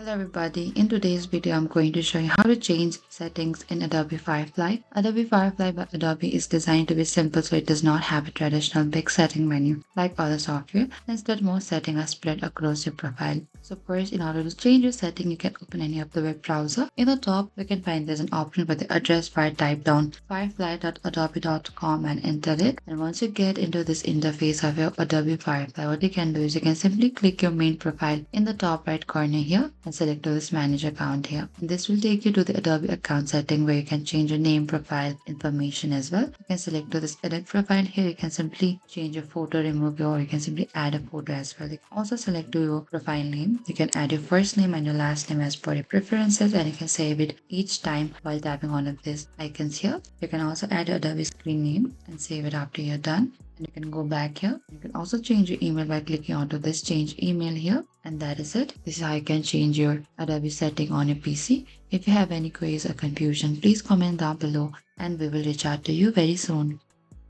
Hello everybody, in today's video I'm going to show you how to change settings in Adobe Firefly. Adobe Firefly by Adobe is designed to be simple, so it does not have a traditional big setting menu like other software. Instead, most settings are spread across your profile. So first, in order to change your setting, you can open any of the web browser. In the top, you can find there's an option for the address bar. Type down firefly.adobe.com and enter it. And once you get into this interface of your Adobe Firefly, what you can do is you can simply click your main profile in the top right corner here and select this manage account here. This will take you to the Adobe account setting where you can change your name, profile information as well. You can select to this edit profile here. You can simply change your photo, remove your, or you can simply add a photo as well. You can also select to your profile name. You can add your first name and your last name as per your preferences, and you can save it each time while tapping one of these icons here. You can also add your Adobe screen name and save it after you're done. And you can go back here. You can also change your email by clicking onto this change email here, and that is it. This is how you can change your Adobe setting on your PC. If you have any queries or confusion, please comment down below and we will reach out to you very soon.